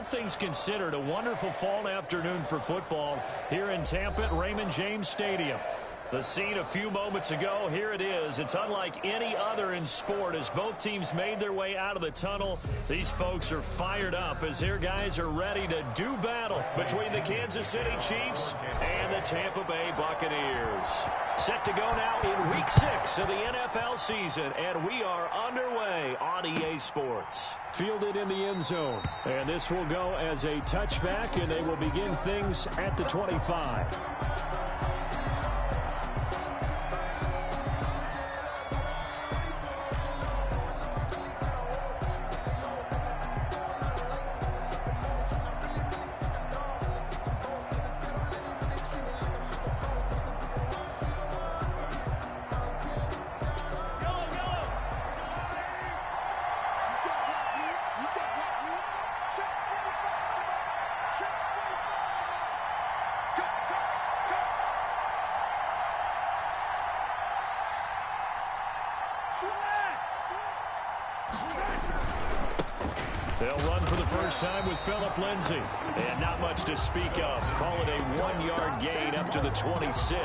all things considered, a wonderful fall afternoon for football here in Tampa at Raymond James Stadium. The scene a few moments ago, here it is. It's unlike any other in sport as both teams made their way out of the tunnel. These folks are fired up as their guys are ready to do battle between the Kansas City Chiefs and the Tampa Bay Buccaneers. Set to go now in Week 6 of the NFL season, and we are underway on EA Sports. Fielded in the end zone. And this will go as a touchback, and they will begin things at the 25. They'll run for the first time with Phillip Lindsay. And not much to speak of. Call it a 1-yard gain up to the 26.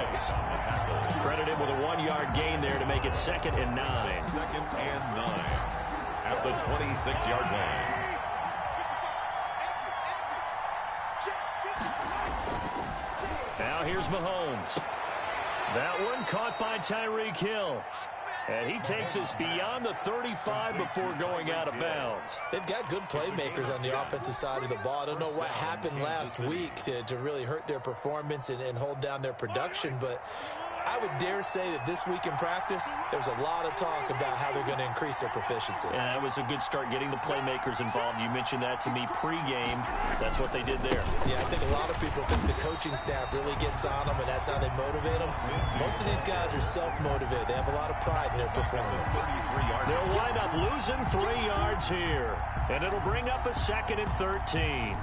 Credit him with a 1-yard gain there to make it 2nd and 9. 2nd and 9 at the 26-yard line. Now here's Mahomes. That one caught by Tyreek Hill. And he takes us beyond the 35 before going out of bounds. They've got good playmakers on the offensive side of the ball. I don't know what happened last week to really hurt their performance and hold down their production, but I would dare say that this week in practice, there's a lot of talk about how they're going to increase their proficiency. And that was a good start getting the playmakers involved. You mentioned that to me pregame. That's what they did there. Yeah, I think a lot of people think the coaching staff really gets on them, and that's how they motivate them. Most of these guys are self-motivated. They have a lot of pride in their performance. They'll wind up losing 3 yards here, and it'll bring up a 2nd and 13.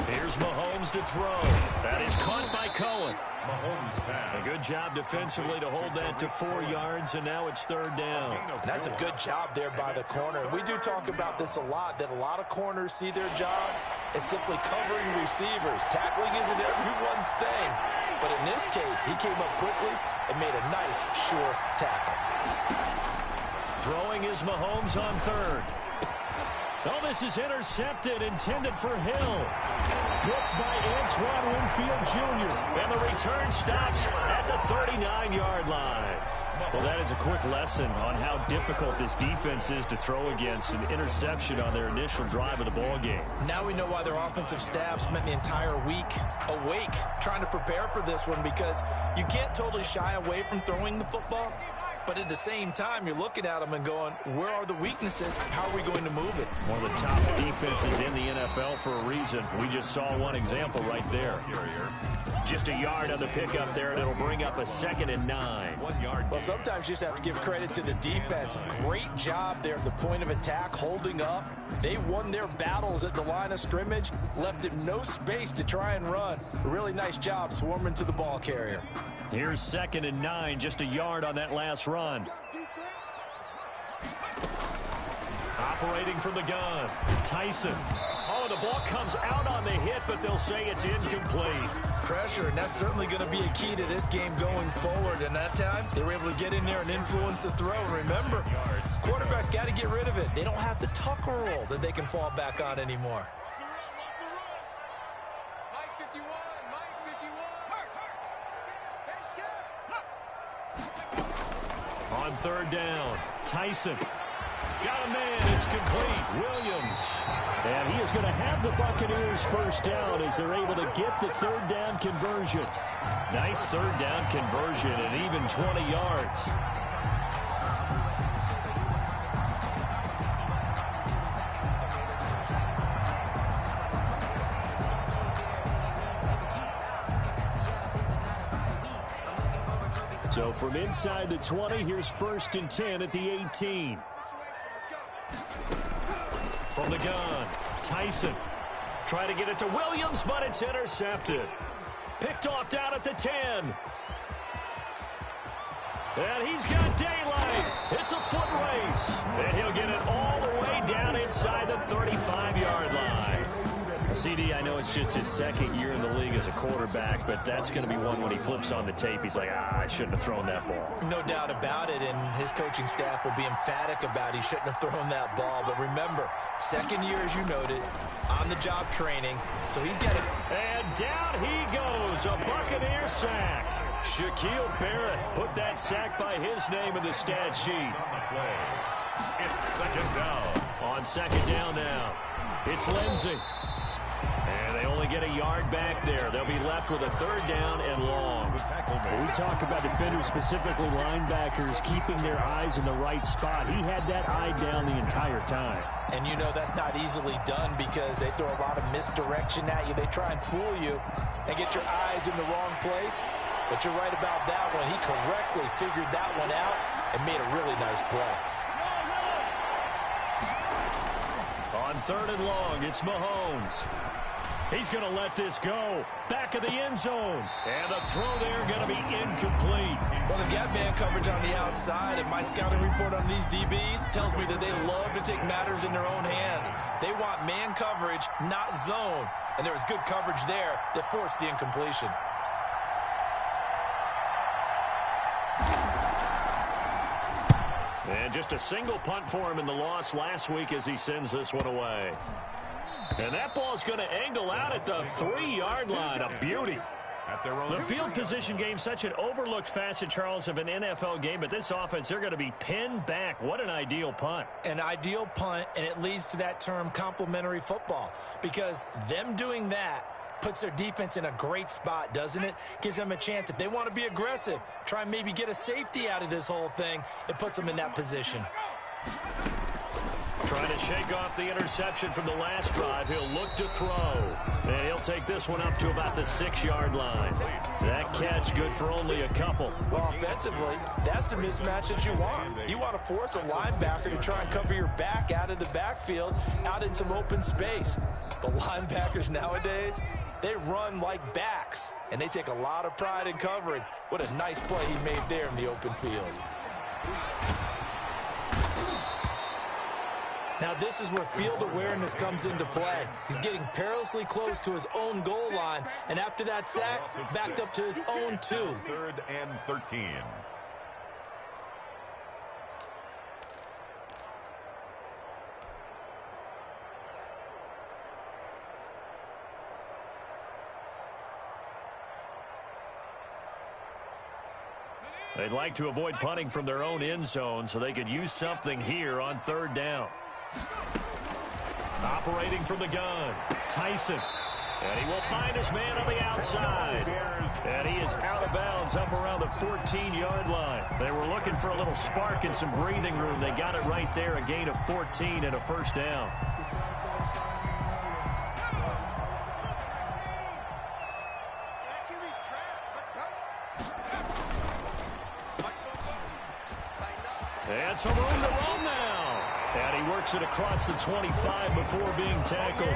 Here's Mahomes to throw. That is caught by Cohen. A good job defensively to hold that to 4 yards, and now it's 3rd down. And that's a good job there by the corner. We do talk about this a lot, that a lot of corners see their job as simply covering receivers. Tackling isn't everyone's thing. But in this case, he came up quickly and made a nice, sure tackle. Throwing is Mahomes on 3rd. Oh, this is intercepted, intended for Hill. Picked by Antoine Winfield Jr. And the return stops at the 39-yard line. Well, that is a quick lesson on how difficult this defense is to throw against. An interception on their initial drive of the ballgame. Now we know why their offensive staff spent the entire week awake trying to prepare for this one, because you can't totally shy away from throwing the football. But at the same time, you're looking at them and going, where are the weaknesses? How are we going to move it? One of the top defenses in the NFL for a reason. We just saw one example right there. Just a yard on the pickup there, and it'll bring up a 2nd and 9. 1 yard. Well, sometimes you just have to give credit to the defense. Great job there at the point of attack, holding up. They won their battles at the line of scrimmage, left him no space to try and run. A really nice job swarming to the ball carrier. Here's 2nd and 9, just a yard on that last run. Operating from the gun, Tyson. Oh, the ball comes out on the hit, but they'll say it's incomplete. Pressure, and that's certainly going to be a key to this game going forward. And that time, they were able to get in there and influence the throw. Remember, quarterbacks got to get rid of it. They don't have the tuck roll that they can fall back on anymore. On 3rd down, Tyson. Got a man, it's complete, Williams. And he is going to have the Buccaneers first down as they're able to get the 3rd down conversion. Nice 3rd down conversion and even 20 yards. So from inside the 20, here's 1st and 10 at the 18. From the gun, Tyson. Try to get it to Williams, but it's intercepted. Picked off down at the 10. And he's got daylight. It's a foot race. And he'll get it all the way down inside the 35-yard line. CD, I know it's just his second year in the league as a quarterback, but that's going to be one when he flips on the tape. He's like, I shouldn't have thrown that ball. No doubt about it, and his coaching staff will be emphatic about he shouldn't have thrown that ball. But remember, second year, as you noted, on-the-job training, so he's got it. And down he goes, a Buccaneer sack. Shaquille Barrett put that sack by his name in the stat sheet. It's second down. On second down now, it's Lindsey. And they only get a yard back there. They'll be left with a third down and long. We talk about defenders, specifically linebackers, keeping their eyes in the right spot. He had that eye down the entire time. And you know that's not easily done because they throw a lot of misdirection at you. They try and fool you and get your eyes in the wrong place. But you're right about that one. He correctly figured that one out and made a really nice play. On third and long, it's Mahomes. He's going to let this go. Back of the end zone. And the throw there going to be incomplete. Well, they've got man coverage on the outside, and my scouting report on these DBs tells me that they love to take matters in their own hands. They want man coverage, not zone. And there was good coverage there that forced the incompletion. And just a single punt for him in the loss last week as he sends this one away. And that ball's going to angle out at the 3-yard line. A beauty. The field position game, such an overlooked facet, Charles, of an NFL game. But this offense, they're going to be pinned back. What an ideal punt. An ideal punt, and it leads to that term complementary football. Because them doing that puts their defense in a great spot, doesn't it? Gives them a chance. If they want to be aggressive, try and maybe get a safety out of this whole thing, it puts them in that position. Trying to shake off the interception from the last drive. He'll look to throw. And he'll take this one up to about the 6-yard line. That catch good for only a couple. Well, offensively, that's the mismatch that you want. You want to force a linebacker to try and cover your back out of the backfield, out in some open space. The linebackers nowadays, they run like backs, and they take a lot of pride in covering. What a nice play he made there in the open field. Now this is where field awareness comes into play. He's getting perilously close to his own goal line, and after that sack, backed up to his own 2. 3rd and 13. They'd like to avoid punting from their own end zone so they could use something here on third down. Operating from the gun, Tyson. And he will find his man on the outside. And he is out of bounds up around the 14-yard line. They were looking for a little spark and some breathing room. They got it right there, a gain of 14 and a first down. And some room to run now. And he works it across the 25 before being tackled.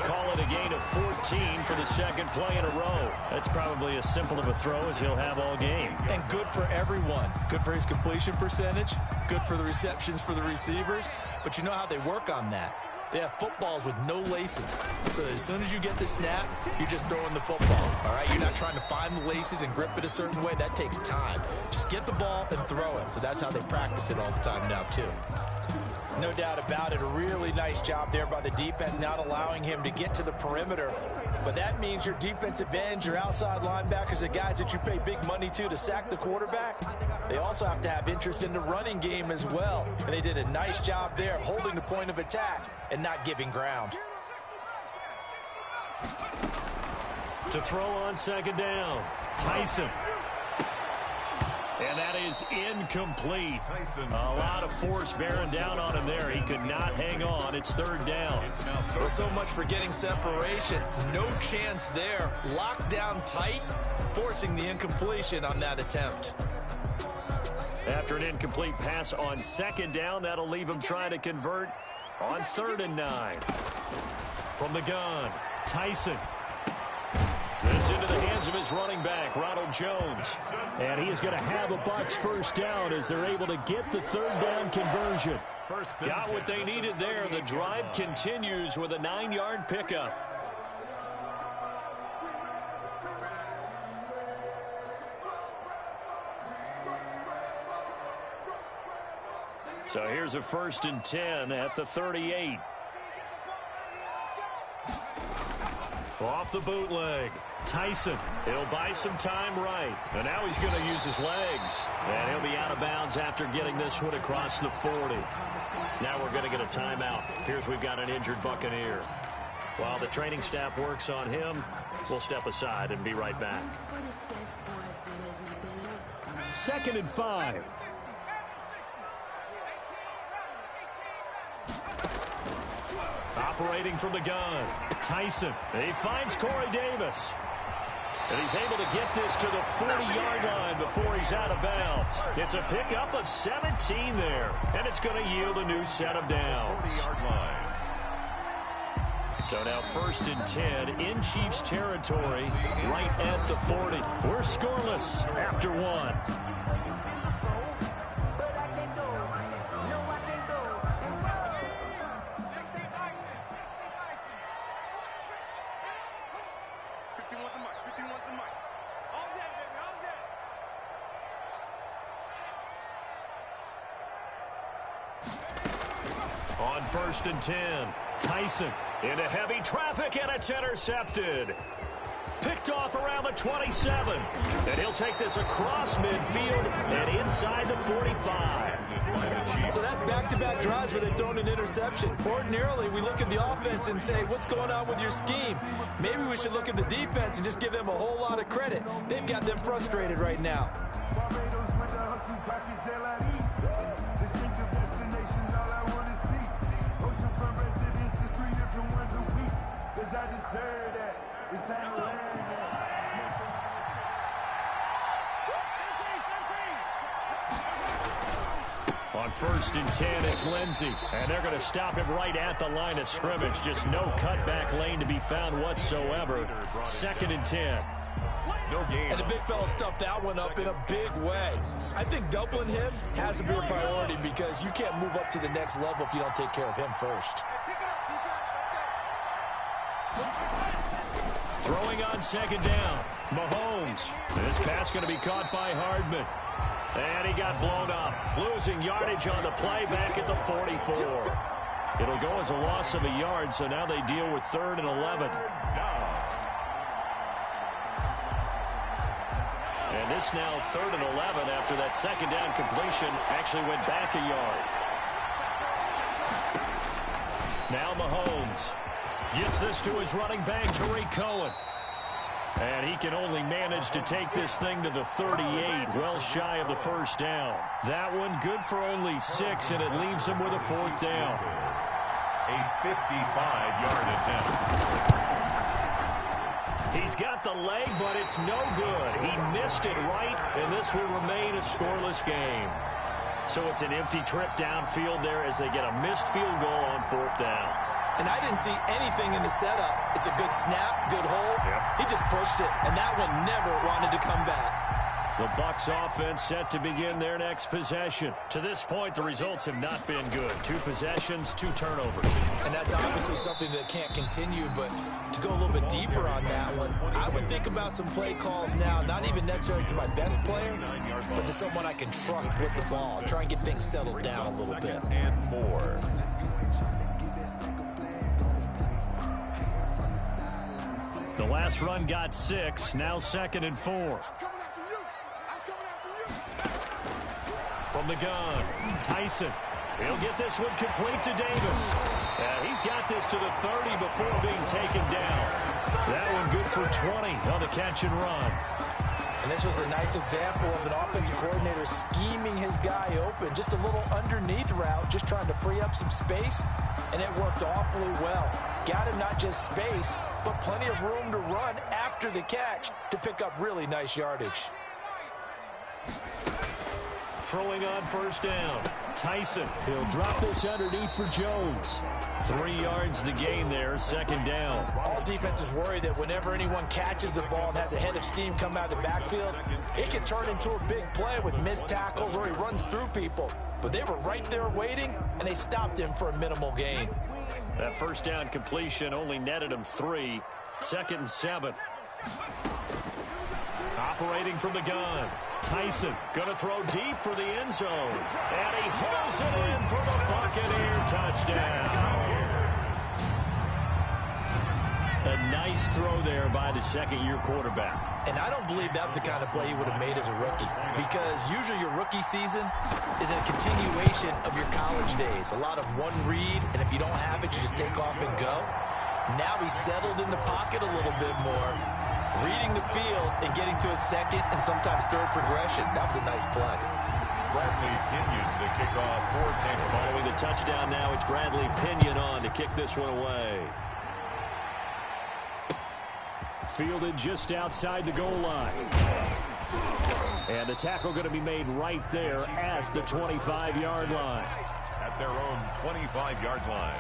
Call it a gain of 14 for the second play in a row. That's probably as simple of a throw as he'll have all game. And good for everyone. Good for his completion percentage. Good for the receptions for the receivers. But you know how they work on that. They have footballs with no laces. So as soon as you get the snap, you're just throwing the football. All right, you're not trying to find the laces and grip it a certain way. That takes time. Just get the ball and throw it. So that's how they practice it all the time now, too. No doubt about it. A really nice job there by the defense, not allowing him to get to the perimeter. But that means your defensive ends, your outside linebackers, the guys that you pay big money to sack the quarterback, they also have to have interest in the running game as well. And they did a nice job there holding the point of attack and not giving ground. To throw on second down, Tyson. And that is incomplete. A lot of force bearing down on him there. He could not hang on. It's third down. Well, so much for getting separation. No chance there. Locked down tight, forcing the incompletion on that attempt. After an incomplete pass on second down, that'll leave him trying to convert On 3rd and 9. From the gun, Tyson. This into the hands of his running back, Ronald Jones. And he is going to have a Bucs first down as they're able to get the 3rd down conversion. Got what they needed there. The drive continues with a 9-yard pickup. So here's a 1st and 10 at the 38. Off the bootleg, Tyson. He'll buy some time right. And now he's going to use his legs. And he'll be out of bounds after getting this one across the 40. Now we're going to get a timeout. Here's we've got an injured Buccaneer. While the training staff works on him, we'll step aside and be right back. 2nd and 5. Operating from the gun, Tyson. He finds Corey Davis. And he's able to get this to the 40-yard line before he's out of bounds. It's a pickup of 17 there. And it's going to yield a new set of downs. 40-yard line. So now 1st and 10 in Chiefs territory right at the 40. We're scoreless after 1. On 1st and 10, Tyson into heavy traffic, and it's intercepted. Picked off around the 27. And he'll take this across midfield and inside the 45. So that's back-to-back drives where they've thrown an interception. Ordinarily, we look at the offense and say, what's going on with your scheme? Maybe we should look at the defense and just give them a whole lot of credit. They've got them frustrated right now. On 1st and 10, it's Lindsey. And they're going to stop him right at the line of scrimmage. Just no cutback lane to be found whatsoever. 2nd and 10. No gain. And the big fella stuffed that one up in a big way. I think doubling him has to be a priority because you can't move up to the next level if you don't take care of him first. Throwing on 2nd down, Mahomes. This pass going to be caught by Hardman. And he got blown up, losing yardage on the play back at the 44. It'll go as a loss of a yard, so now they deal with 3rd and 11. And this now 3rd and 11 after that 2nd down completion actually went back a yard. Now Mahomes gets this to his running back, Tariq Cohen. And he can only manage to take this thing to the 38, well shy of the 1st down. That one good for only 6, and it leaves him with a 4th down. A 55-yard attempt. He's got the leg, but it's no good. He missed it right, and this will remain a scoreless game. So it's an empty trip downfield there as they get a missed field goal on 4th down. And I didn't see anything in the setup. It's a good snap, good hold. Yep. He just pushed it, and that one never wanted to come back. The Bucs offense set to begin their next possession. To this point, the results have not been good. 2 possessions, 2 turnovers. And that's obviously something that can't continue, but to go a little bit deeper on that one, I would think about some play calls now, not even necessarily to my best player, but to someone I can trust with the ball. Try and get things settled down a little bit. 2nd and 4. The last run got 6, now 2nd and 4. From the gun, Tyson. He'll get this one complete to Davis. He's got this to the 30 before being taken down. That one good for 20 on the catch and run. And this was a nice example of an offensive coordinator scheming his guy open. Just a little underneath route, just trying to free up some space, and it worked awfully well. Got him not just space, but plenty of room to run after the catch to pick up really nice yardage. throwing on first down. Tyson. He'll drop this underneath for Jones. 3 yards the gain there, second down. All defenses worry that whenever anyone catches the ball and has a head of steam come out of the backfield, it can turn into a big play with missed tackles or he runs through people. But they were right there waiting, and they stopped him for a minimal gain. That first down completion only netted him 3. 2nd and 7. Operating from the gun. Tyson going to throw deep for the end zone. And he hauls it in for the Buccaneer touchdown. A nice throw there by the second-year quarterback. And I don't believe that was the kind of play he would have made as a rookie, because usually your rookie season is a continuation of your college days. A lot of one read, and if you don't have it, you just take off and go. Now he's settled in the pocket a little bit more, reading the field and getting to a second and sometimes third progression. That was a nice play. Bradley Pinion to kick off for Tampa. Following the touchdown now, it's Bradley Pinion on to kick this one away. Fielded just outside the goal line. And the tackle going to be made right there at the 25-yard line. At their own 25-yard line.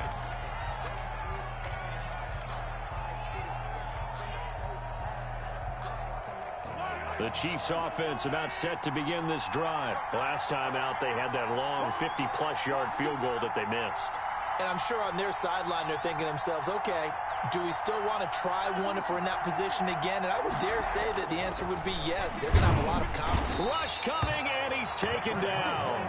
The Chiefs offense about set to begin this drive. Last time out, they had that long 50-plus yard field goal that they missed. And I'm sure on their sideline they're thinking to themselves, okay, do we still want to try one if we're in that position again? And I would dare say that the answer would be yes. They're going to have a lot of confidence. Rush coming, and he's taken down.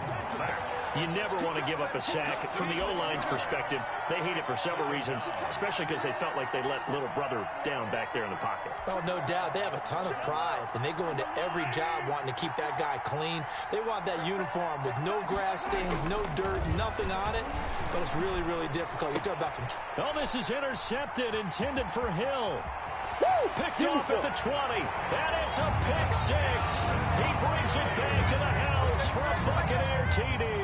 You never want to give up a sack. From the O-line's perspective, they hate it for several reasons, especially because they felt like they let little brother down back there in the pocket. Oh, no doubt. They have a ton of pride, and they go into every job wanting to keep that guy clean. They want that uniform with no grass stains, no dirt, nothing on it, but it's really, really difficult. You're talking about some... Oh, this is intercepted, intended for Hill. Woo! Picked off at the 20, and it's a pick 6. He brings it back to the house for a Buccaneer TD.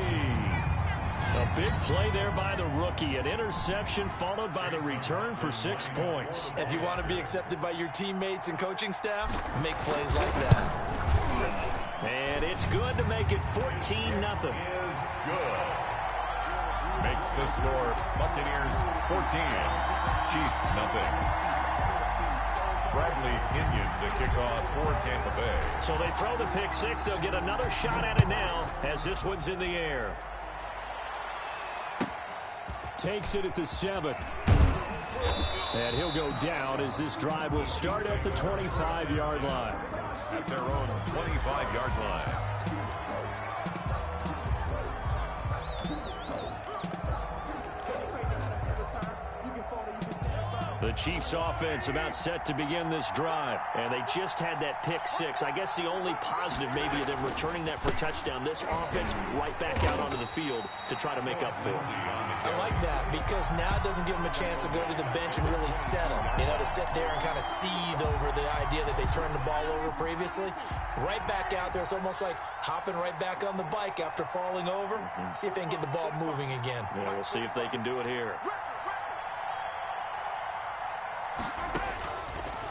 A big play there by the rookie. An interception followed by the return for 6 points. If you want to be accepted by your teammates and coaching staff, make plays like that. And it's good to make it 14-0. Is good. Makes the score Buccaneers 14, Chiefs nothing. Bradley Pinion to kick off for Tampa Bay. So they throw the pick 6. They'll get another shot at it now as this one's in the air. Takes it at the 7. And he'll go down as this drive will start at the 25-yard line. At their own 25-yard line. The Chiefs offense about set to begin this drive. And they just had that pick 6. I guess the only positive maybe of them returning that for a touchdown. This offense right back out onto the field to try to make up for it. I like that because now it doesn't give them a chance to go to the bench and really settle. You know, to sit there and kind of seethe over the idea that they turned the ball over previously. Right back out there. It's almost like hopping right back on the bike after falling over. See if they can get the ball moving again. Yeah, we'll see if they can do it here.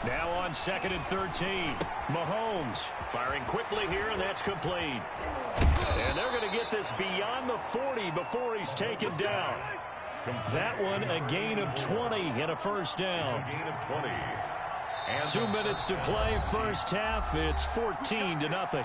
Now on 2nd and 13. Mahomes firing quickly here, and that's complete. And they're going to get this beyond the 40 before he's taken down. That one a gain of 20 and a first down. Gain of 20. And 2 minutes to play first half. It's 14-0.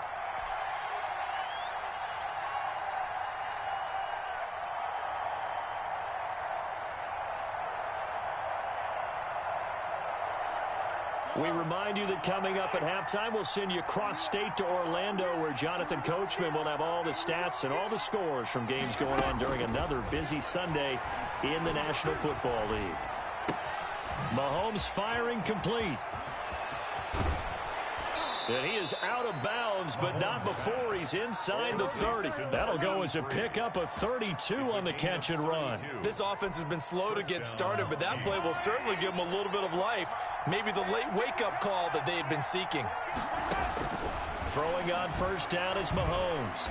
We remind you that coming up at halftime, we'll send you cross-state to Orlando, where Jonathan Coachman will have all the stats and all the scores from games going on during another busy Sunday in the National Football League. Mahomes firing complete. And he is out of bounds, but not before he's inside the 30. That'll go as a pickup of 32 on the catch and run. This offense has been slow to get started, but that play will certainly give them a little bit of life. Maybe the late wake-up call that they had been seeking. Throwing on first down is Mahomes.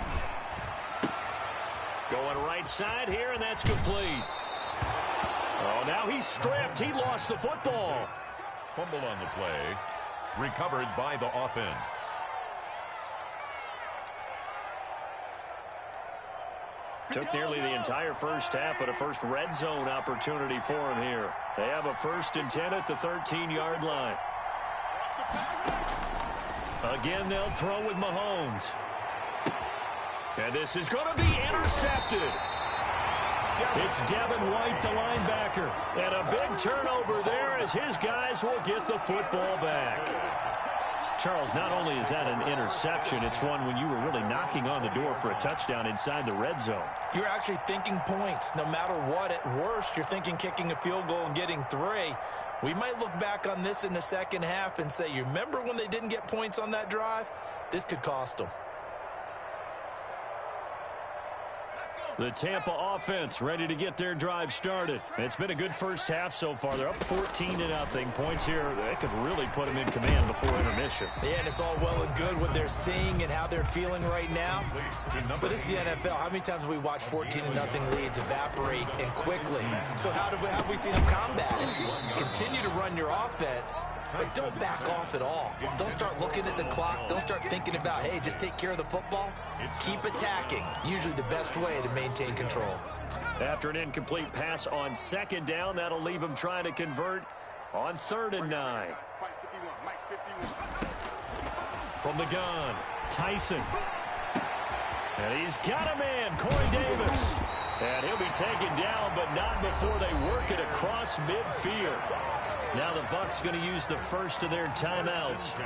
Going right side here, and that's complete. Oh, now he's stripped. He lost the football. fumble on the play. Recovered by the offense. Took nearly the entire first half, but a first red zone opportunity for him here. They have a 1st and 10 at the 13-yard line. Again, they'll throw with Mahomes. And this is going to be intercepted. It's Devin White, the linebacker. And a big turnover there as his guys will get the football back. Charles, not only is that an interception, it's one when you were really knocking on the door for a touchdown inside the red zone. You're actually thinking points. No matter what, at worst, you're thinking kicking a field goal and getting 3. We might look back on this in the second half and say, you remember when they didn't get points on that drive? This could cost them. The Tampa offense ready to get their drive started. It's been a good first half so far. They're up 14-0. Points here, they could really put them in command before intermission. Yeah, and it's all well and good what they're seeing and how they're feeling right now. But it's the NFL. How many times have we watched 14-0 leads evaporate and quickly? So how have we seen them combat it? Continue to run your offense, but don't back off at all. Don't start looking at the clock. Don't start thinking about, hey, just take care of the football. Keep attacking. Usually the best way to maintain control. After an incomplete pass on 2nd down, that'll leave him trying to convert on 3rd and 9. From the gun, Tyson. And he's got a man, Corey Davis. And he'll be taken down, but not before they work it across midfield. Now the Bucs going to use the first of their timeouts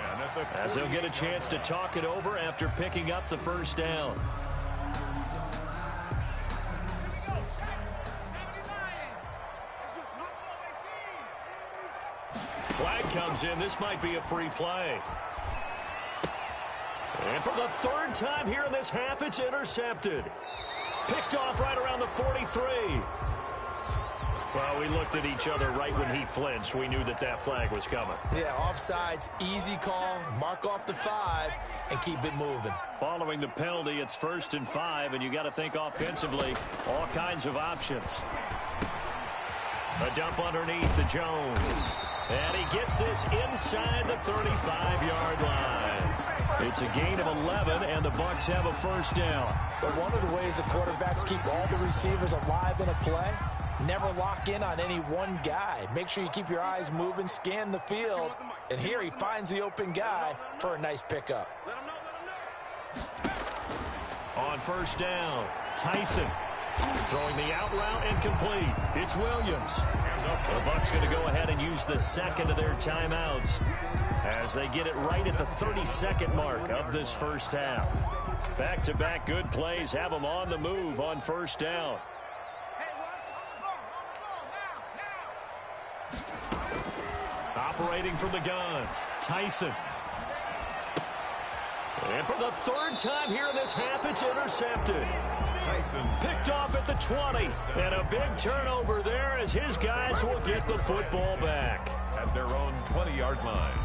as they'll get a chance to talk it over after picking up the 1st down. Flag comes in. This might be a free play. And for the 3rd time here in this half, it's intercepted. Picked off right around the 43. Well, we looked at each other right when he flinched. We knew that flag was coming. Yeah, offsides, easy call. Mark off the 5 and keep it moving. Following the penalty, it's 1st and 5, and you got to think offensively, all kinds of options. A dump underneath to Jones. And he gets this inside the 35-yard line. It's a gain of 11, and the Bucs have a 1st down. But one of the ways the quarterbacks keep all the receivers alive in a play, never lock in on any one guy. Make sure you keep your eyes moving, scan the field. And here he finds the open guy for a nice pickup. On 1st down, Tyson throwing the out route and complete. It's Williams. The Bucs going to go ahead and use the 2nd of their timeouts as they get it right at the 32nd mark of this first half. Back-to-back good plays have them on the move on 1st down. Operating from the gun, Tyson. And for the 3rd time here in this half, it's intercepted. Tyson Picked off at the 20. And a big turnover there as his guys will get the football back. at their own 20-yard line.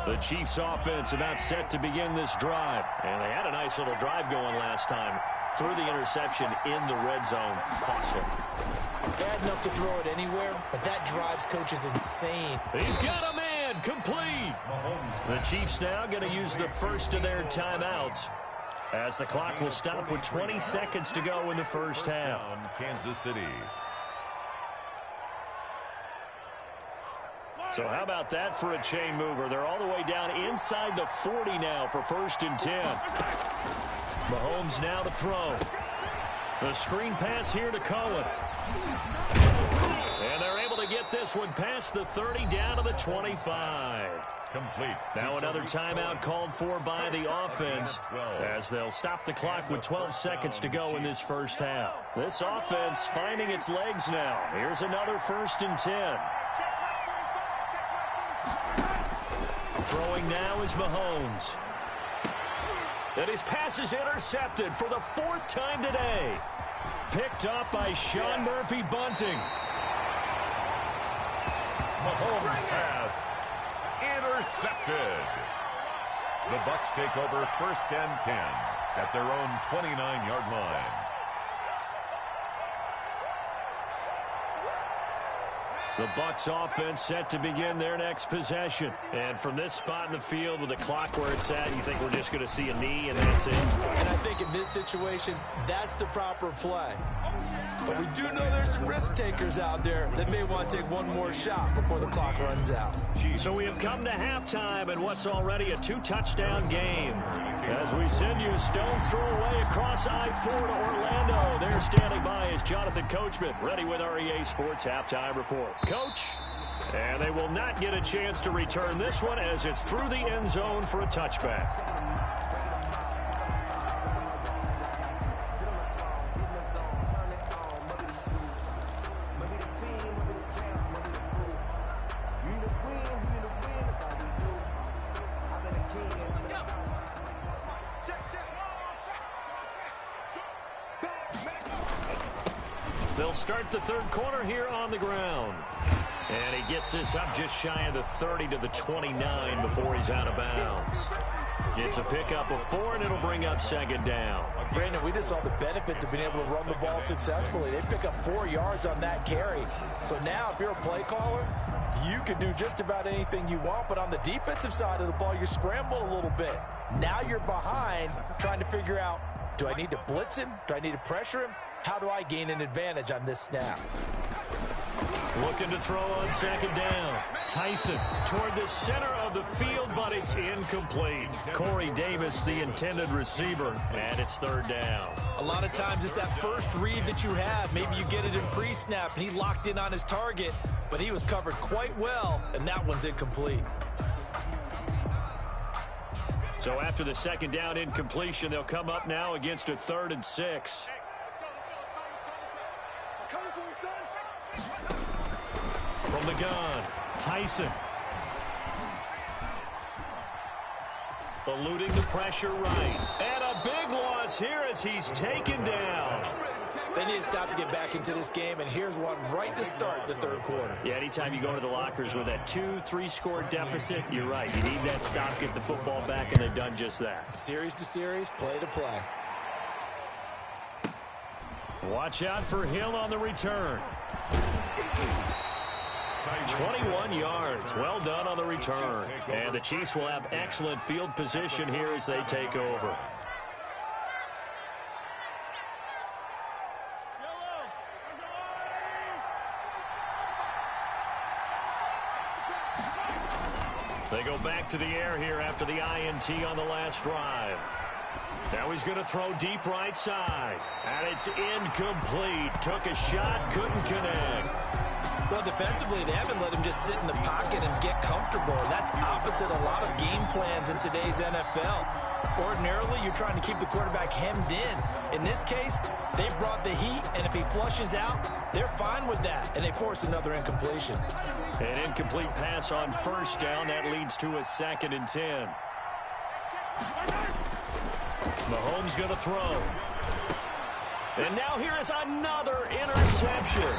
The Chiefs offense about set to begin this drive. And they had a nice little drive going last time. Threw the interception in the red zone. Costly. Bad enough to throw it anywhere, but that drives coach is insane. He's got a man. Complete. The Chiefs now going to use the first of their timeouts as the clock will stop with 20 seconds to go in the first half. Kansas City. So how about that for a chain mover? They're all the way down inside the 40 now for 1st and 10. Mahomes now to throw. The screen pass here to Cohen. And they're able to get this one past the 30 down to the 25. Complete. Now another timeout called for by the offense as they'll stop the clock with 12 seconds to go in this first half. This offense finding its legs now. Here's another 1st and 10. Throwing now is Mahomes. And his pass is intercepted for the 4th time today. Picked up by Sean Murphy Bunting. Mahomes pass intercepted. The Bucs take over 1st and 10 at their own 29-yard line. The Bucs offense set to begin their next possession. And from this spot in the field with the clock where it's at, you think we're just going to see a knee and that's it? And I think in this situation, that's the proper play. But we do know there's some risk takers out there that may want to take one more shot before the clock runs out. So we have come to halftime in what's already a 2-touchdown game. As we send you stone's throw away across I-4 to Orlando. There standing by is Jonathan Coachman, ready with our EA Sports Halftime Report. Coach, and they will not get a chance to return this one as it's through the end zone for a touchback. They'll start the third quarter here on the ground. And he gets this up just shy of the 30 to the 29 before he's out of bounds. It's a pickup of 4, and it'll bring up second down. Brandon, we just saw the benefits of being able to run the ball successfully. They pick up 4 yards on that carry. So now if you're a play caller, you can do just about anything you want. But on the defensive side of the ball, you're scrambling a little bit. Now you're behind trying to figure out, do I need to blitz him? Do I need to pressure him? How do I gain an advantage on this snap? Looking to throw on second down. Tyson toward the center of the field, but it's incomplete. Corey Davis, the intended receiver, and it's third down. A lot of times it's that first read that you have. Maybe you get it in pre-snap, and he locked in on his target, but he was covered quite well, and that one's incomplete. So after the second down incompletion, they'll come up now against a 3rd and 6. From the gun, Tyson. Eluding the pressure right. And a big loss here as he's taken down. They need to stop to get back into this game, and here's one right to start the third quarter. Yeah, anytime you go to the lockers with that 2-3 score deficit, you're right. You need that stop, get the football back, and they've done just that. Series to series, play to play. Watch out for Hill on the return. 21 yards. Well done on the return. And the Chiefs will have excellent field position here as they take over. They go back to the air here after the INT on the last drive. Now he's going to throw deep right side. And it's incomplete. Took a shot, couldn't connect. Well, defensively, they haven't let him just sit in the pocket and get comfortable. And that's opposite a lot of game plans in today's NFL. Ordinarily, you're trying to keep the quarterback hemmed in. In this case, they brought the heat, and if he flushes out, they're fine with that. And they force another incompletion. An incomplete pass on first down. That leads to a 2nd and 10. Mahomes going to throw. And now here is another interception.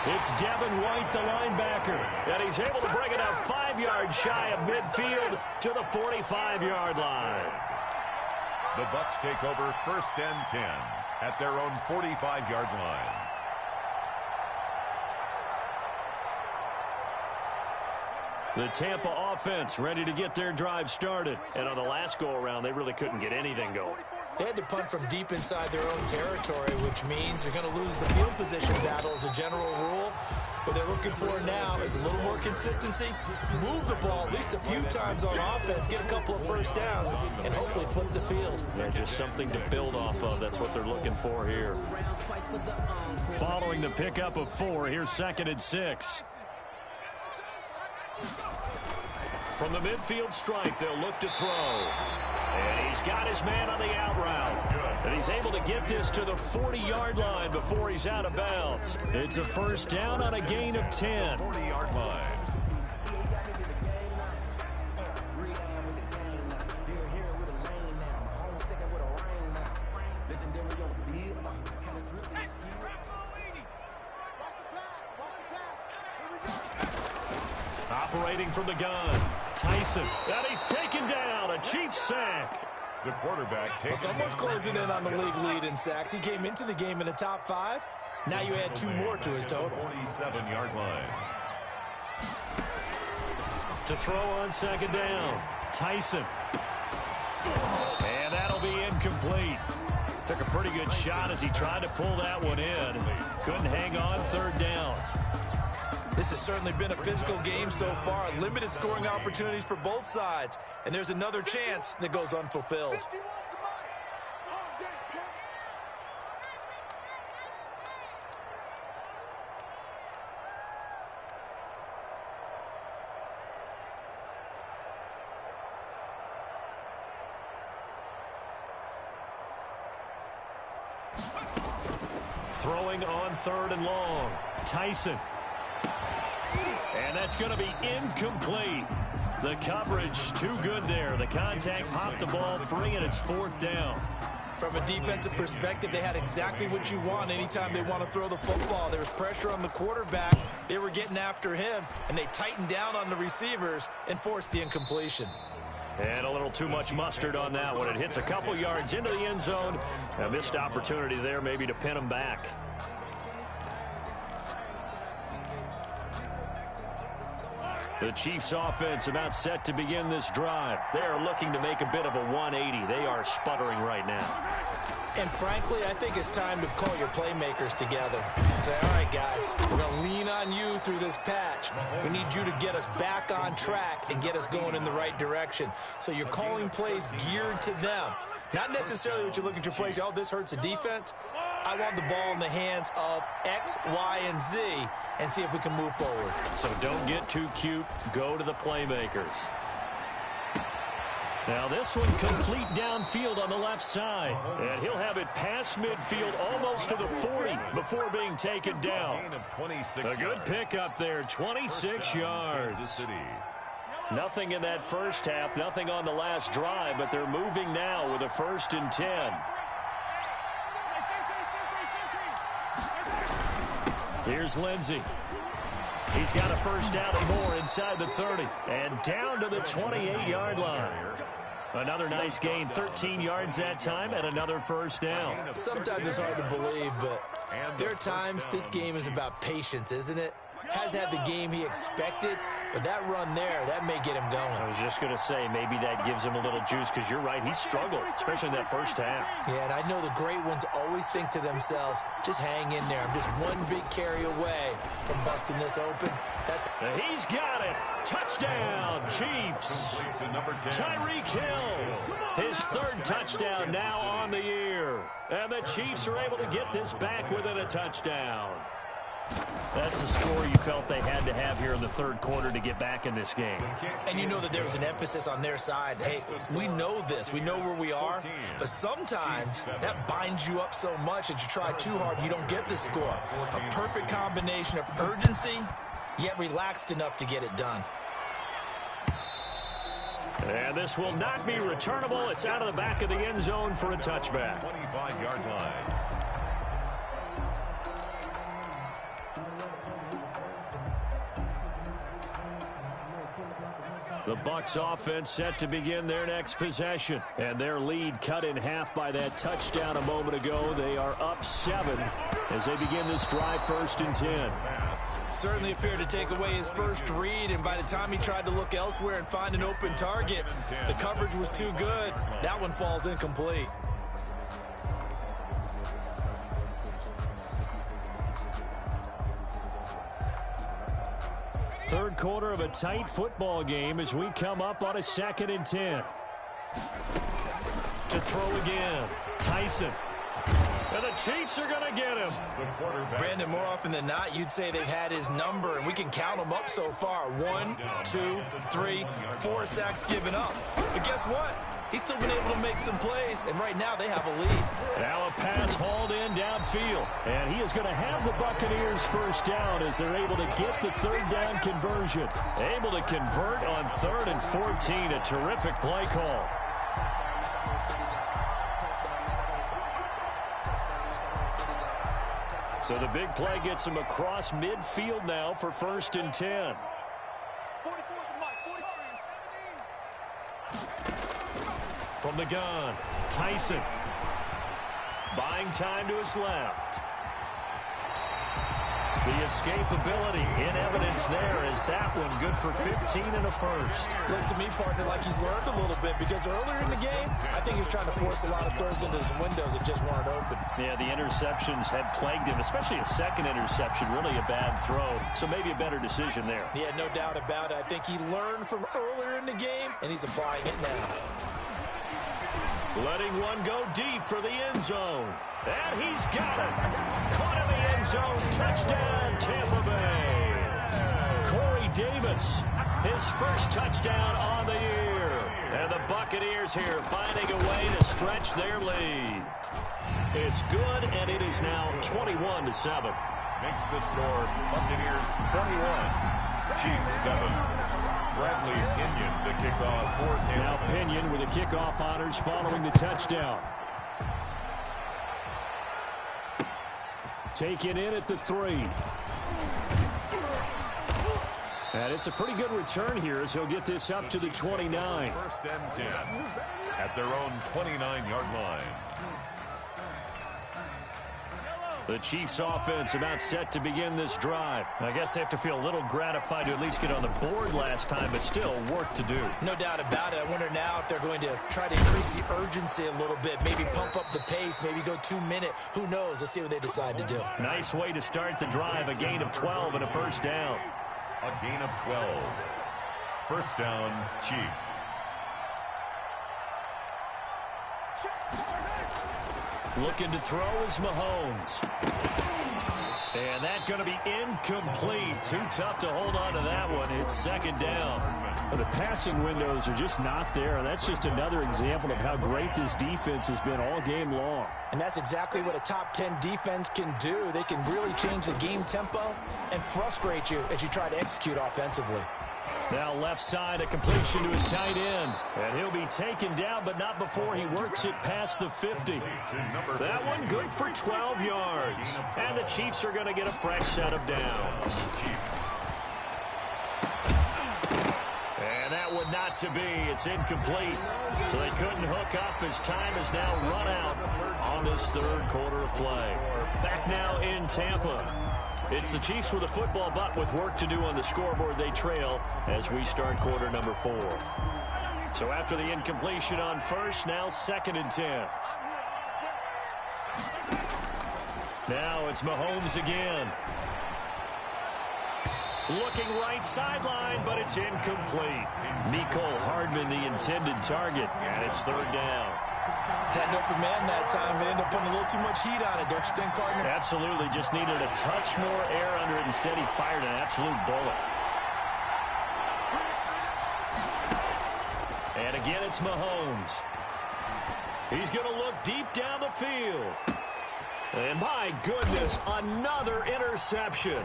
It's Devin White, the linebacker, and he's able to bring it up 5 yards shy of midfield to the 45-yard line. The Bucs take over 1st and 10 at their own 45-yard line. The Tampa offense ready to get their drive started. And on the last go-around, they really couldn't get anything going. They had to punt from deep inside their own territory, which means they're going to lose the field position battle as a general rule. What they're looking for now is a little more consistency, move the ball at least a few times on offense, get a couple of first downs, and hopefully flip the field. They're just something to build off of. That's what they're looking for here. Following the pickup of 4, here's 2nd and 6. From the midfield stripe, they'll look to throw. And he's got his man on the out route. And he's able to get this to the 40-yard line before he's out of bounds. It's a first down on a gain of 10. 40-yard line. Operating from the gun, Tyson. And he's taken down. A Chiefs sack. The quarterback takes. Well, someone's closing in on the league lead in sacks. He came into the game in the top 5. Now you add 2 more to his total. 47-yard line. To throw on second down, Tyson. And that'll be incomplete. Took a pretty good shot as he tried to pull that one in. Couldn't hang on third down. This has certainly been a physical game so far. Limited scoring opportunities for both sides. And there's another chance that goes unfulfilled. Throwing on third and long, Tyson. And that's going to be incomplete. The coverage too good there. The contact popped the ball free, and it's 4th down. From a defensive perspective, they had exactly what you want anytime they want to throw the football. There was pressure on the quarterback. They were getting after him, and they tightened down on the receivers and forced the incompletion. And a little too much mustard on that one. It hits a couple yards into the end zone. A missed opportunity there maybe to pin him back. The Chiefs offense about set to begin this drive. They are looking to make a bit of a 180. They are sputtering right now. And frankly, I think it's time to call your playmakers together and say, all right, guys, we're going to lean on you through this patch. We need you to get us back on track and get us going in the right direction. So you're calling plays geared to them. Not necessarily what you look at your plays, oh, this hurts the defense. I want the ball in the hands of X, Y, and Z and see if we can move forward. So don't get too cute. Go to the playmakers. Now this one complete downfield on the left side. And he'll have it past midfield almost to the 40 before being taken down. A good pickup there, 26 yards. Nothing in that first half, nothing on the last drive, but they're moving now with a 1st and 10. Here's Lindsey. He's got a first down and more inside the 30. And down to the 28-yard line. Another nice gain, 13 yards that time, and another first down. Sometimes it's hard to believe, but there are times this game is about patience, isn't it? Has had the game he expected, but that run there, that may get him going. I was just going to say, maybe that gives him a little juice, because you're right, he struggled, especially in that first half. Yeah, and I know the great ones always think to themselves, just hang in there. I'm just one big carry away from busting this open. He's got it. Touchdown, Chiefs. Tyreek Hill, his 3rd touchdown now on the year. And the Chiefs are able to get this back within a touchdown. That's a score you felt they had to have here in the 3rd quarter to get back in this game. And you know that there was an emphasis on their side. Hey, we know this. We know where we are. But sometimes that binds you up so much that you try too hard, you don't get the score. A perfect combination of urgency, yet relaxed enough to get it done. And this will not be returnable. It's out of the back of the end zone for a touchback. 25-yard line. The Bucs offense set to begin their next possession. And their lead cut in half by that touchdown a moment ago. They are up 7 as they begin this drive, 1st and 10. Certainly appeared to take away his first read, and by the time he tried to look elsewhere and find an open target, the coverage was too good. That one falls incomplete. Third quarter of a tight football game as we come up on a 2nd and 10. To throw again, Tyson. And the Chiefs are going to get him. Brandon, more often than not, you'd say they've had his number, and we can count them up so far. 1, 2, 3, 4 sacks given up. But guess what? He's still been able to make some plays, and right now they have a lead. Now a pass hauled in downfield, and he is going to have the Buccaneers first down as they're able to get the 3rd down conversion. Able to convert on 3rd and 14, a terrific play call. So the big play gets him across midfield now for 1st and 10. From the gun, Tyson. Buying time to his left. The escapability in evidence there is that one good for 15 and a first. Looks to me, partner, like he's learned a little bit because earlier in the game, I think he was trying to force a lot of throws into some windows that just weren't open. Yeah, the interceptions had plagued him, especially a second interception, really a bad throw. So maybe a better decision there. Yeah, no doubt about it. I think he learned from earlier in the game, and he's applying it now. Letting one go deep for the end zone. And he's got it. Caught in the end zone. Touchdown, Tampa Bay. Corey Davis, his first touchdown on the year. And the Buccaneers here finding a way to stretch their lead. It's good, and it is now 21-7. Makes the score Buccaneers 21, Chiefs 7. Bradley Pinion to kick off for Tampa. Now Pinion with the kickoff honors following the touchdown. Taken in at the 3. And it's a pretty good return here as he'll get this up to the 29. First and 10 at their own 29-yard line. The Chiefs offense about set to begin this drive. I guess they have to feel a little gratified to at least get on the board last time, but still work to do. No doubt about it. I wonder now if they're going to try to increase the urgency a little bit, maybe pump up the pace, maybe go 2-minute. Who knows? Let's see what they decide to do. Nice way to start the drive, a gain of 12 and a first down. A gain of 12. First down, Chiefs. Looking to throw is Mahomes. And that's going to be incomplete. Too tough to hold on to that one. It's second down. Well, the passing windows are just not there. That's just another example of how great this defense has been all game long. And that's exactly what a top 10 defense can do. They can really change the game tempo and frustrate you as you try to execute offensively. Now left side, a completion to his tight end. And he'll be taken down, but not before he works it past the 50. That one good for 12 yards. And the Chiefs are going to get a fresh set of downs. And that one not to be. It's incomplete. So they couldn't hook up as time has now run out on this third quarter of play. Back now in Tampa. It's the Chiefs with a football, but with work to do on the scoreboard, they trail as we start quarter number 4. So after the incompletion on first, now second and 10. Now it's Mahomes again. Looking right sideline, but it's incomplete. Mecole Hardman, the intended target, and it's third down. Had an open man that time and ended up putting a little too much heat on it, don't you think, partner? Absolutely. Just needed a touch more air under it. Instead, he fired an absolute bullet. And again, it's Mahomes. He's going to look deep down the field. And my goodness, another interception.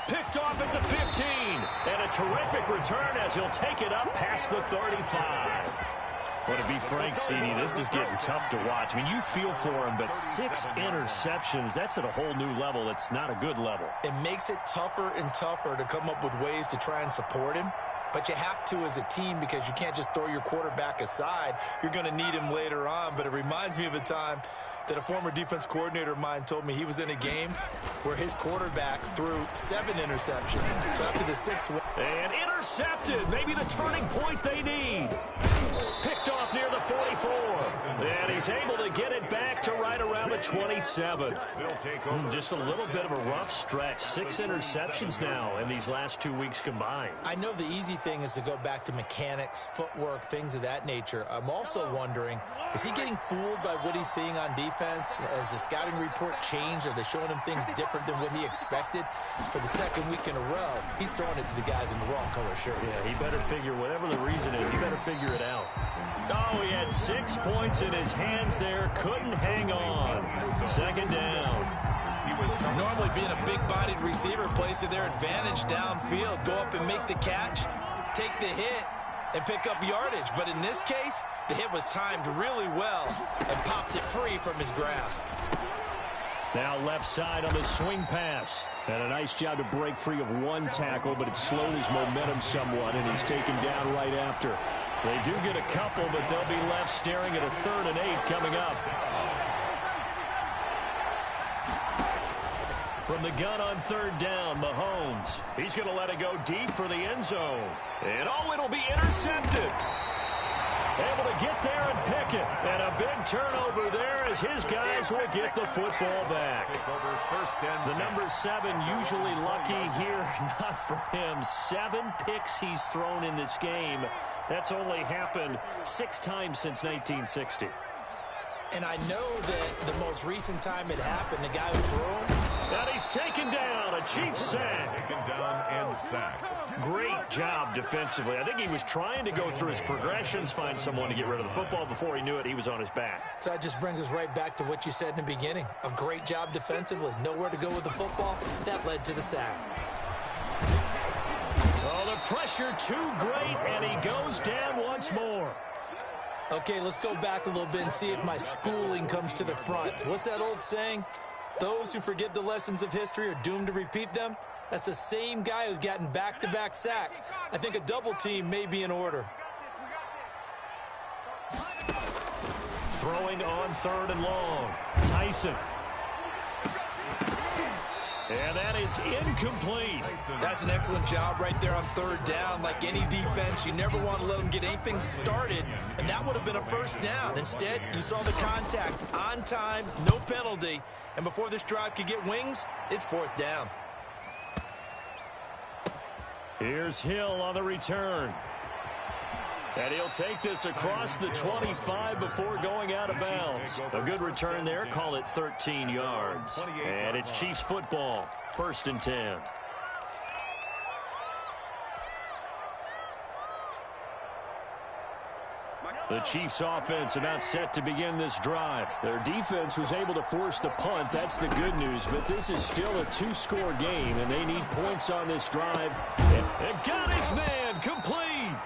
Picked off at the 15. And a terrific return as he'll take it up past the 35. Well, to be frank, CD, this is getting tough to watch. I mean, you feel for him, but 6 interceptions, that's at a whole new level. It's not a good level. It makes it tougher and tougher to come up with ways to try and support him. But you have to as a team because you can't just throw your quarterback aside. You're going to need him later on. But it reminds me of a time that a former defense coordinator of mine told me he was in a game where his quarterback threw 7 interceptions. So after the 6th one. And intercepted. Maybe the turning point they need. Picked off near the 44. And he's able to get it back to right around the 27. Just a little bit of a rough stretch. 6 interceptions now in these last 2 weeks combined. I know the easy thing is to go back to mechanics, footwork, things of that nature. I'm also wondering, is he getting fooled by what he's seeing on defense? Has the scouting report changed? Are they showing him things different than what he expected? For the second week in a row, he's throwing it to the guys in the wrong color shirts. Yeah, he better figure, whatever the reason is, he better figure it out. Oh, he had 6 points in his hands there. Couldn't hang on. Second down. Normally being a big-bodied receiver plays to their advantage downfield. Go up and make the catch, take the hit, and pick up yardage. But in this case, the hit was timed really well and popped it free from his grasp. Now left side on the swing pass. And a nice job to break free of 1 tackle, but it slowed his momentum somewhat, and he's taken down right after. They do get a couple, but they'll be left staring at a 3rd and 8 coming up. From the gun on third down, Mahomes. He's going to let it go deep for the end zone. And it'll be intercepted. Able to get there and pick it. And a big turnover there as his guys will get the football back. The number 7 usually lucky here. Not for him. 7 picks he's thrown in this game. That's only happened 6 times since 1960. And I know that the most recent time it happened, the guy who threw him. And he's taken down, a Chiefs sack. Taken down and sacked. Great job defensively. I think he was trying to go through his progressions, find someone to get rid of the football. Before he knew it, he was on his back. So that just brings us right back to what you said in the beginning. A great job defensively. Nowhere to go with the football. That led to the sack. Oh, the pressure too great, and he goes down once more. Okay, let's go back a little bit and see if my schooling comes to the front. What's that old saying? Those who forget the lessons of history are doomed to repeat them. That's the same guy who's gotten back-to-back sacks. I think a double team may be in order. Throwing on third and long. Tyson. And that is incomplete. That's an excellent job right there on third down. Like any defense, you never want to let them get anything started, and that would have been a first down. Instead, you saw the contact on time, no penalty, and before this drive could get wings, it's fourth down. Here's Hill on the return. And he'll take this across the 25 before going out of bounds. A good return there. Call it 13 yards. And it's Chiefs football. 1st and 10. The Chiefs offense about set to begin this drive. Their defense was able to force the punt. That's the good news. But this is still a 2-score game, and they need points on this drive. And got his man complete.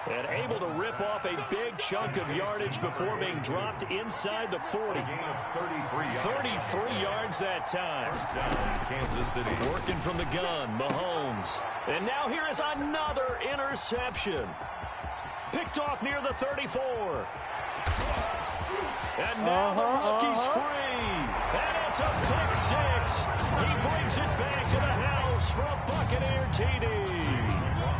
And able to rip off a big chunk of yardage before being dropped inside the 40. 33 yards that time. Kansas City. Working from the gun, Mahomes. And now here is another interception. Picked off near the 34. And now the rookie's free. And it's a pick 6. He brings it back to the house for a Buccaneer TD.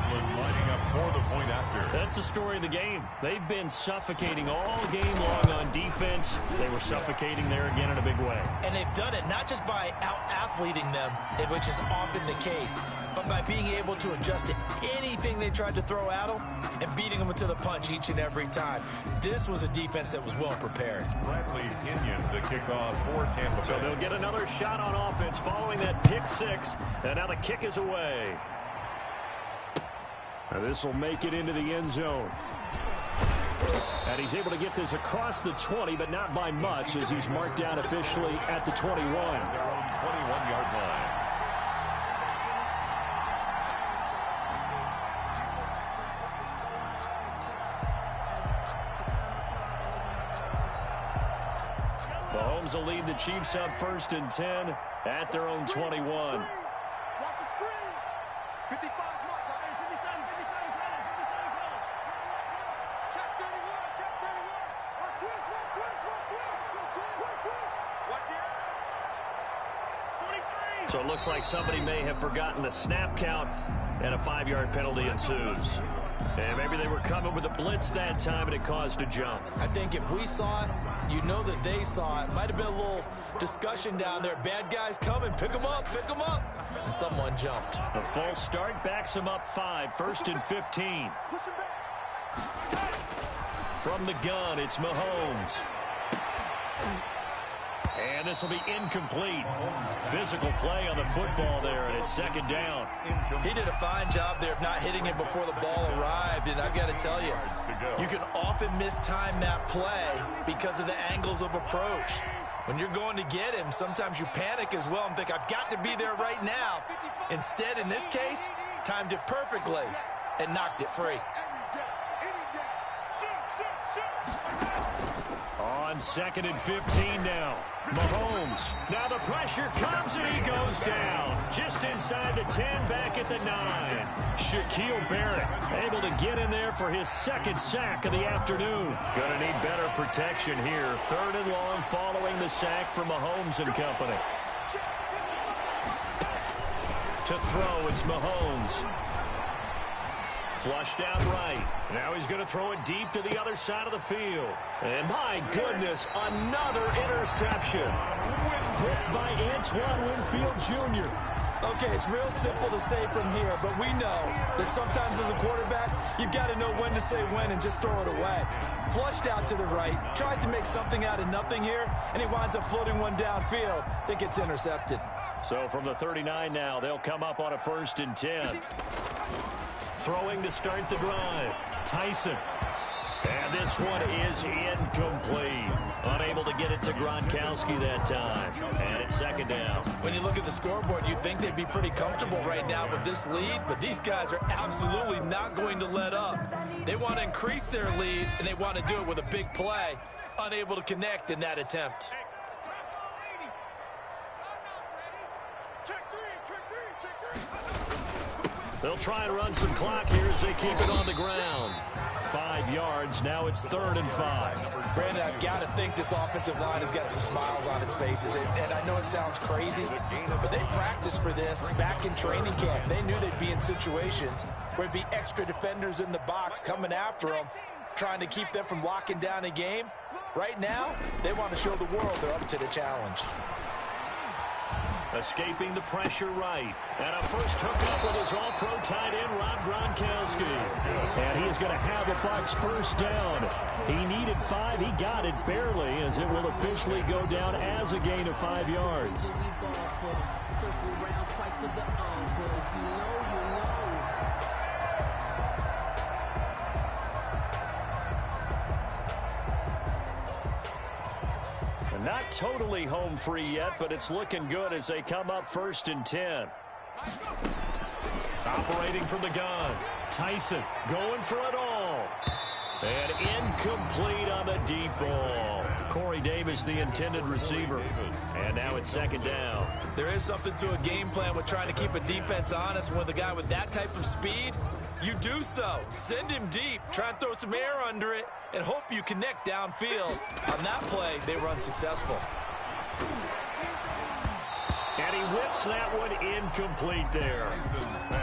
Lining up for the point after. That's the story of the game. They've been suffocating all game long on defense. They were suffocating there again in a big way. And they've done it not just by out-athleting them, which is often the case, but by being able to adjust to anything they tried to throw at them and beating them to the punch each and every time. This was a defense that was well prepared. Bradley Pinion to kick off for Tampa Bay. So they'll get another shot on offense following that pick 6. And now the kick is away. Now this will make it into the end zone. And he's able to get this across the 20, but not by much, as he's marked down officially at the 21. Their own 21-yard line. Mahomes will lead the Chiefs up 1st and 10 at their own 21. So it looks like somebody may have forgotten the snap count, and a 5-yard penalty ensues. And maybe they were coming with a blitz that time, and it caused a jump. I think if we saw it, you know that they saw it. Might have been a little discussion down there. Bad guys coming, pick them up, pick them up. And someone jumped. A false start backs them up 5, 1st and 15. From the gun, it's Mahomes. And this will be incomplete. Physical play on the football there, and it's 2nd down. He did a fine job there of not hitting it before the ball arrived, and I've got to tell you, you can often mistime that play because of the angles of approach. When you're going to get him, sometimes you panic as well and think, I've got to be there right now. Instead, in this case, timed it perfectly and knocked it free. On 2nd and 15 now. Mahomes. Now the pressure comes and he goes down. Just inside the 10, back at the 9. Shaquille Barrett able to get in there for his 2nd sack of the afternoon. Gonna need better protection here. 3rd and long following the sack from Mahomes and company. To throw, it's Mahomes. Flushed out right. Now he's going to throw it deep to the other side of the field. And my goodness, another interception. Picked by Antoine Winfield Jr. Okay, it's real simple to say from here, but we know that sometimes as a quarterback, you've got to know when to say when and just throw it away. Flushed out to the right, tries to make something out of nothing here, and he winds up floating one downfield that gets intercepted. So from the 39 now, they'll come up on a 1st and 10. Throwing to start the drive. Tyson. And this one is incomplete. Unable to get it to Gronkowski that time. And it's 2nd down. When you look at the scoreboard, you'd think they'd be pretty comfortable right now with this lead, but these guys are absolutely not going to let up. They want to increase their lead, and they want to do it with a big play. Unable to connect in that attempt. They'll try and run some clock here as they keep it on the ground. 5 yards. Now it's 3rd and 5. Brandon, I've got to think this offensive line has got some smiles on its faces. And I know it sounds crazy, but they practiced for this back in training camp. They knew they'd be in situations where it'd be extra defenders in the box coming after them, trying to keep them from locking down a game. Right now, they want to show the world they're up to the challenge. Escaping the pressure right. And a first hookup with his all-pro tight end, Rob Gronkowski. And he is going to have the Bucs 1st down. He needed 5. He got it barely, as it will officially go down as a gain of 5 yards. Not totally home free yet, but it's looking good as they come up 1st and 10. Operating from the gun. Tyson going for it all. And incomplete on the deep ball. Corey Davis, the intended receiver. And now it's 2nd down. There is something to a game plan with trying to keep a defense honest. With a guy with that type of speed, you do so. Send him deep. Try and throw some air under it and hope you connect downfield. On that play, they were unsuccessful. And he whips that one incomplete there.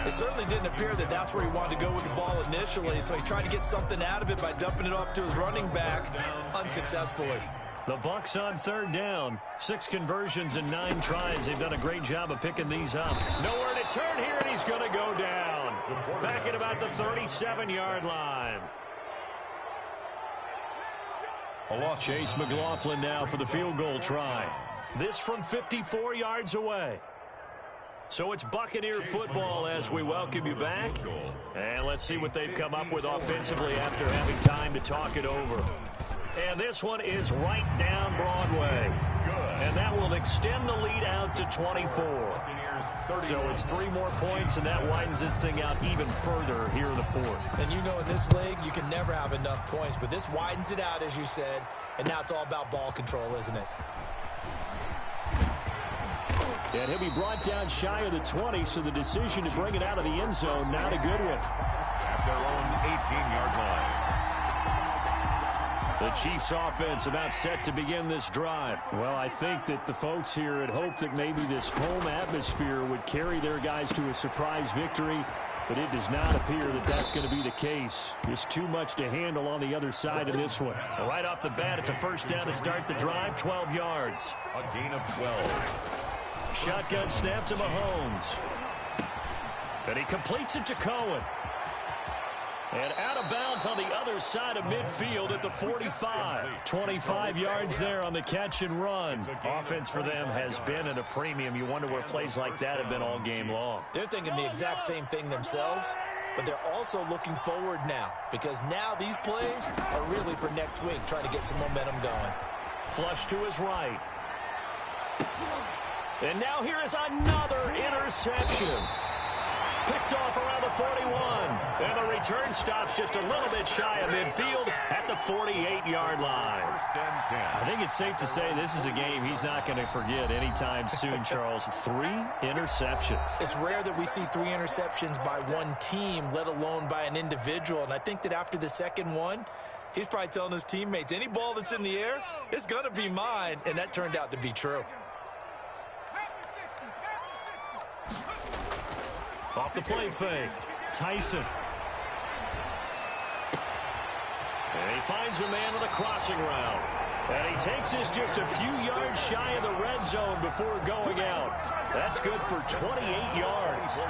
It certainly didn't appear that that's where he wanted to go with the ball initially, so he tried to get something out of it by dumping it off to his running back unsuccessfully. The Bucs on 3rd down. 6 conversions and 9 tries. They've done a great job of picking these up. Nowhere to turn here, and he's going to go down. Back at about the 37-yard line. Chase McLaughlin now for the field goal try. This from 54 yards away. So it's Buccaneer football as we welcome you back. And let's see what they've come up with offensively after having time to talk it over. And this one is right down Broadway. And that will extend the lead out to 24. So it's 3 more points, and that widens this thing out even further here in the 4th. And you know in this league, you can never have enough points. But this widens it out, as you said. And now it's all about ball control, isn't it? And he'll be brought down shy of the 20, so the decision to bring it out of the end zone, not a good one. At their own 18-yard line. The Chiefs offense about set to begin this drive. Well, I think that the folks here had hoped that maybe this home atmosphere would carry their guys to a surprise victory, but it does not appear that that's going to be the case. Just too much to handle on the other side of this one. Right off the bat, it's a 1st down to start the drive, 12 yards. A gain of 12. Shotgun snap to Mahomes. And he completes it to Cohen. And out of bounds on the other side of midfield at the 45. 25 yards there on the catch and run. Offense for them has been at a premium. You wonder where plays like that have been all game long. They're thinking the exact same thing themselves, but they're also looking forward now, because now these plays are really for next week, trying to get some momentum going. Flush to his right. And now here is another interception. Picked off around the 41. And the return stops just a little bit shy of midfield at the 48-yard line. 1st and 10. I think it's safe to say this is a game he's not going to forget anytime soon, Charles. 3 interceptions. It's rare that we see 3 interceptions by one team, let alone by an individual. And I think that after the second one, he's probably telling his teammates, any ball that's in the air, it's going to be mine. And that turned out to be true. Off the play fake. Tyson. And he finds a man with a crossing route. And he takes this just a few yards shy of the red zone before going out. That's good for 28 yards.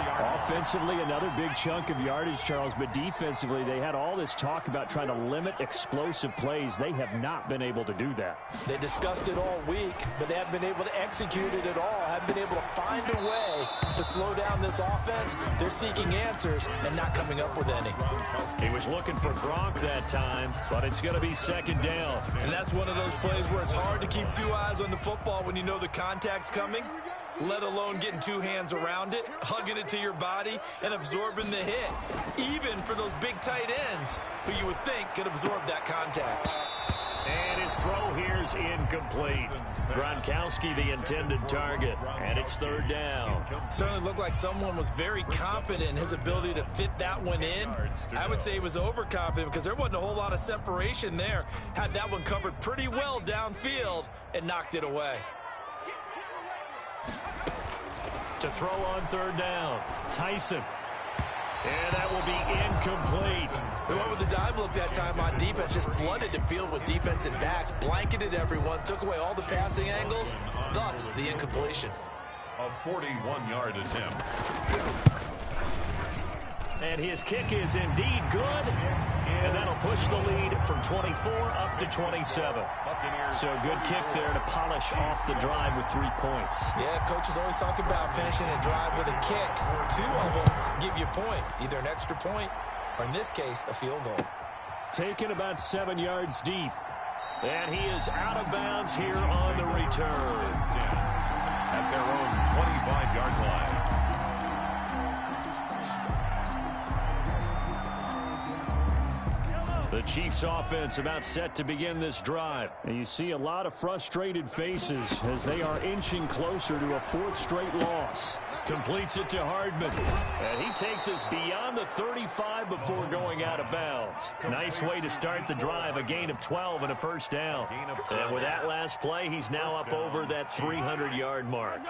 Offensively, another big chunk of yardage, Charles, but defensively, they had all this talk about trying to limit explosive plays. They have not been able to do that. They discussed it all week, but they haven't been able to execute it at all, haven't been able to find a way to slow down this offense. They're seeking answers and not coming up with any. He was looking for Gronk that time, but it's going to be second down. And that's one of those plays where it's hard to keep two eyes on the football when you know the contact's coming, let alone getting two hands around it, hugging it to your body, and absorbing the hit, even for those big tight ends who you would think could absorb that contact. And his throw here is incomplete. Gronkowski the intended target, and it's third down. Certainly looked like someone was very confident in his ability to fit that one in. I would say he was overconfident because there wasn't a whole lot of separation there. Had that one covered pretty well downfield and knocked it away. To throw on third down, Tyson. And that will be incomplete. Whoever the dive look that time on defense just flooded the field with defensive backs, blanketed everyone, took away all the passing angles, thus the incompletion. A 41-yard attempt. And his kick is indeed good. And that'll push the lead from 24 up to 27. So a good kick there to polish off the drive with 3 points. Yeah, coaches always talk about finishing a drive with a kick. 2 of them give you points, either an extra point or, in this case, a field goal. Taken about 7 yards deep. And he is out of bounds here on the return. At their own 25-yard line. The Chiefs offense about set to begin this drive. And you see a lot of frustrated faces as they are inching closer to a 4th straight loss. Completes it to Hardman. And he takes us beyond the 35 before going out of bounds. Nice way to start the drive. A gain of 12 and a first down. And with that last play, he's now up over that 300-yard mark.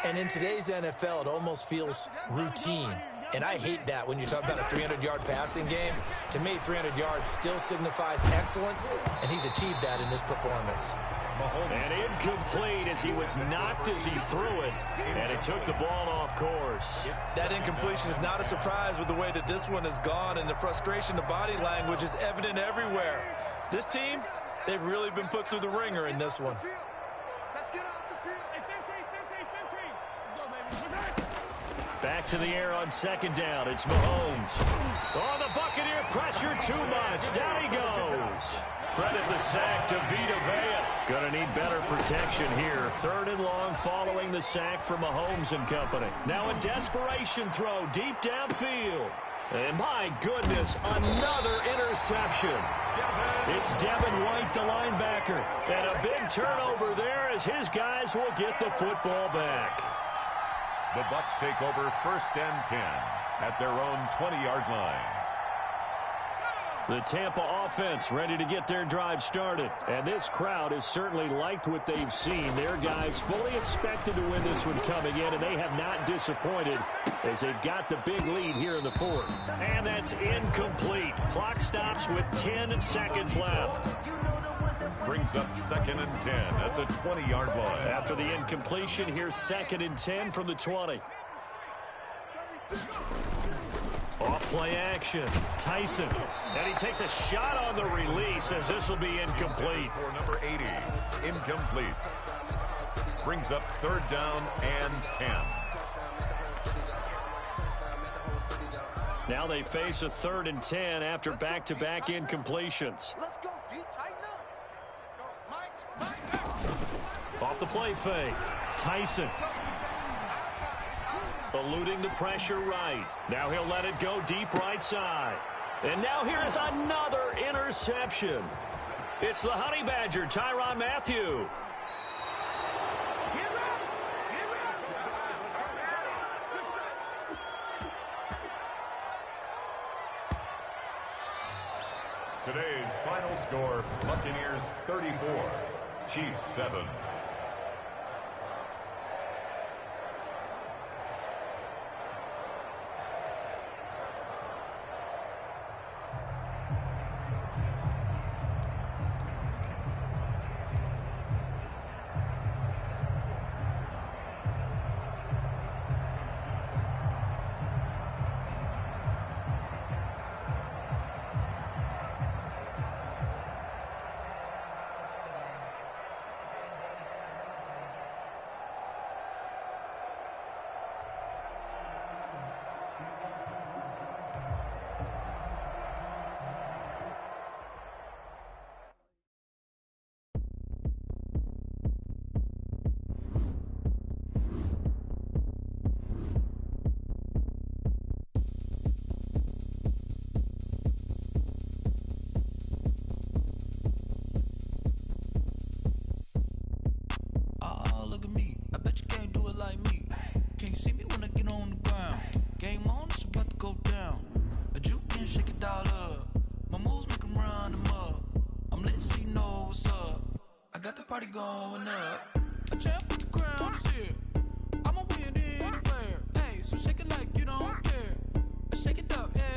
And in today's NFL, it almost feels routine. And I hate that when you talk about a 300-yard passing game. To me, 300 yards still signifies excellence, and he's achieved that in this performance. And incomplete as he was knocked as he threw it, and it took the ball off course. That incompletion is not a surprise with the way that this one has gone, and the frustration, the body language is evident everywhere. This team, they've really been put through the ringer in this one. Back to the air on second down. It's Mahomes. Oh, the Buccaneer pressure too much. Down he goes. Credit the sack to Vita Vea. Going to need better protection here. 3rd and long following the sack from Mahomes and company. Now a desperation throw deep downfield. And my goodness, another interception. It's Devin White, the linebacker. And a big turnover there as his guys will get the football back. The Bucs take over 1st and 10 at their own 20-yard line. The Tampa offense ready to get their drive started. And this crowd has certainly liked what they've seen. Their guys fully expected to win this one coming in, and they have not disappointed as they've got the big lead here in the 4th. And that's incomplete. Clock stops with 10 seconds left. Brings up 2nd and 10 at the 20-yard line. After the incompletion, here's 2nd and 10 from the 20. Off play action. Tyson. And he takes a shot on the release as this will be incomplete. For number 80, incomplete. Brings up 3rd down and 10. Now they face a 3rd and 10 after back-to-back incompletions. Let's go, D. Tighten up. Off the play fake. Tyson. Eluding the pressure right. Now he'll let it go deep right side. And now here is another interception. It's the Honey Badger, Tyrann Mathieu. Today's final score, Buccaneers 34, Chiefs 7. like me. Can't see me when I get on the ground. Game on, it's about to go down. A juke and shake it all up. My moves make them run them up. I'm lit so you know what's up. I got the party going up. A champ with the crown is here. I'ma win anywhere. Hey, so shake it like you don't care. Shake it up, yeah.